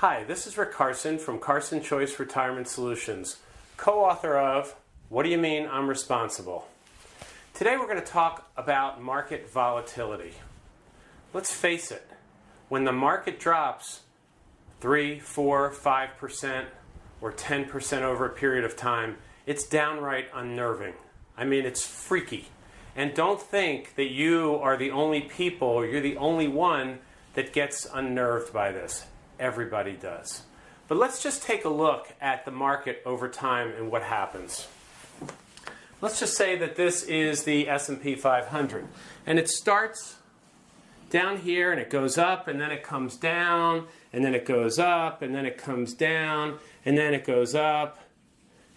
Hi, this is Rick Carson from Carson Choice Retirement Solutions, co-author of What Do You Mean I'm Responsible? Today we're going to talk about market volatility. Let's face it, when the market drops 3, 4, 5% or 10% over a period of time, it's downright unnerving. I mean, it's freaky. And don't think that you are the only people or you're the only one that gets unnerved by this. Everybody does. But let's just take a look at the market over time and what happens. Let's just say that this is the S&P 500. And it starts down here and it goes up and then it comes down and then it goes up and then it comes down and then it goes up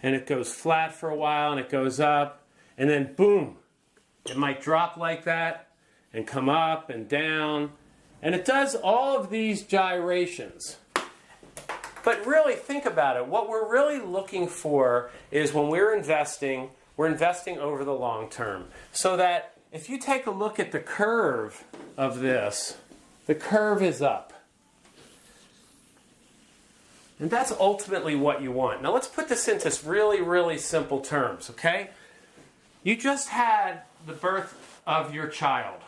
and it goes flat for a while and it goes up and then boom, it might drop like that and come up and down. And it does all of these gyrations. But really think about it. What we're really looking for is when we're investing over the long term. So that if you take a look at the curve of this, the curve is up. And that's ultimately what you want. Now let's put this into really, really simple terms, okay? You just had the birth of your child.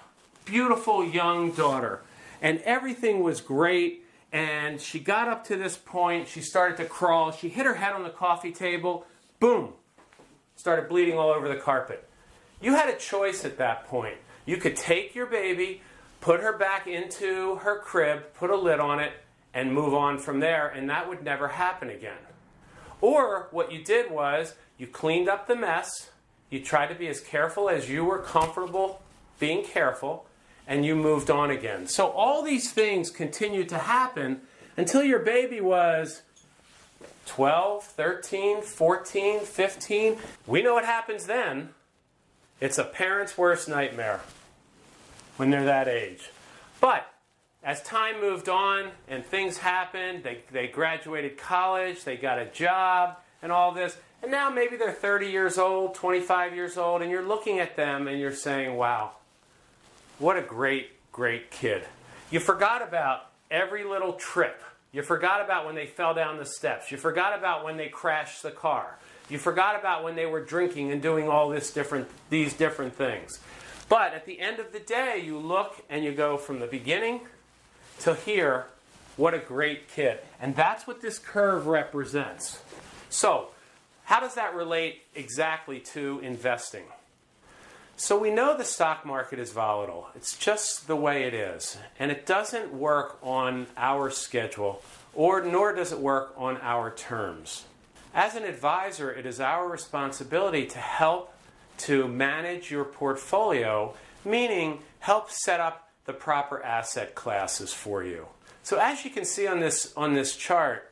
Beautiful young daughter. And everything was great, and she got up to this point, she started to crawl, she hit her head on the coffee table, boom, started bleeding all over the carpet. You had a choice at that point. You could take your baby, put her back into her crib, put a lid on it, and move on from there, and that would never happen again. Or what you did was, you cleaned up the mess, you tried to be as careful as you were comfortable being careful, and you moved on again. So all these things continued to happen until your baby was 12, 13, 14, 15. We know what happens then. It's a parent's worst nightmare when they're that age. But as time moved on and things happened, they graduated college, they got a job and all this, and now maybe they're 30 years old, 25 years old, and you're looking at them and you're saying, wow, what a great, great kid. You forgot about every little trip. You forgot about when they fell down the steps. You forgot about when they crashed the car. You forgot about when they were drinking and doing all these different things. But at the end of the day, you look and you go from the beginning to here, what a great kid. And that's what this curve represents. So, how does that relate exactly to investing? So we know the stock market is volatile. It's just the way it is. And it doesn't work on our schedule, nor does it work on our terms. As an advisor, it is our responsibility to help to manage your portfolio, meaning help set up the proper asset classes for you. So as you can see on this chart,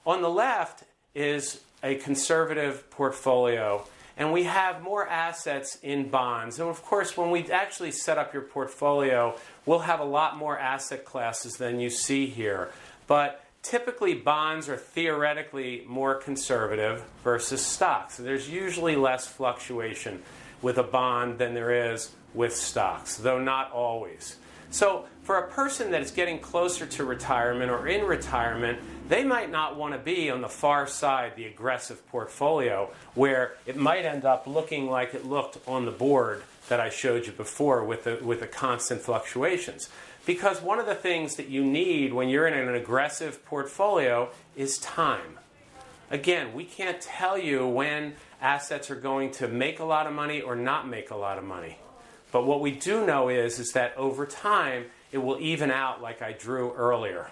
on the left is a conservative portfolio, and we have more assets in bonds. And of course, when we actually set up your portfolio, we'll have a lot more asset classes than you see here. But typically, bonds are theoretically more conservative versus stocks. So there's usually less fluctuation with a bond than there is with stocks, though not always. So for a person that is getting closer to retirement or in retirement, they might not want to be on the far side, the aggressive portfolio, where it might end up looking like it looked on the board that I showed you before with the constant fluctuations. Because one of the things that you need when you're in an aggressive portfolio is time. Again, we can't tell you when assets are going to make a lot of money or not make a lot of money. But what we do know is that over time, it will even out like I drew earlier.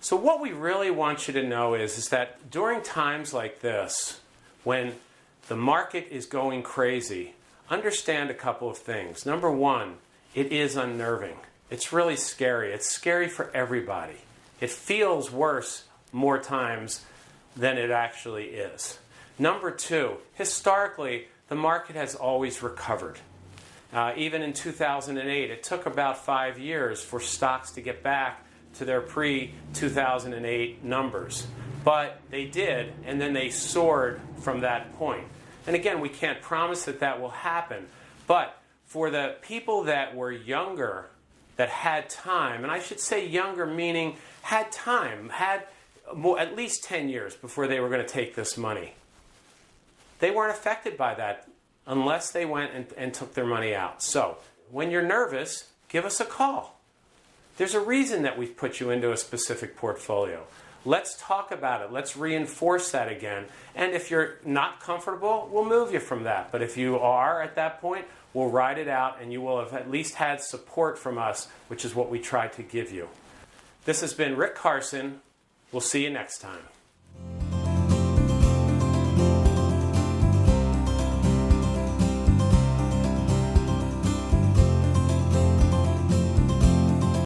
So what we really want you to know is that during times like this, when the market is going crazy, understand a couple of things. Number one, it is unnerving. It's really scary. It's scary for everybody. It feels worse more times than it actually is. Number two, historically, the market has always recovered. Even in 2008, it took about 5 years for stocks to get back to their pre-2008 numbers. But they did, and then they soared from that point. And again, we can't promise that that will happen. But for the people that were younger that had time, and I should say younger meaning had time, had more, at least 10 years before they were going to take this money. They weren't affected by that unless they went and took their money out. So when you're nervous, give us a call. There's a reason that we've put you into a specific portfolio. Let's talk about it. Let's reinforce that again. And if you're not comfortable, we'll move you from that. But if you are at that point, we'll ride it out and you will have at least had support from us, which is what we try to give you. This has been Rick Carson. We'll see you next time.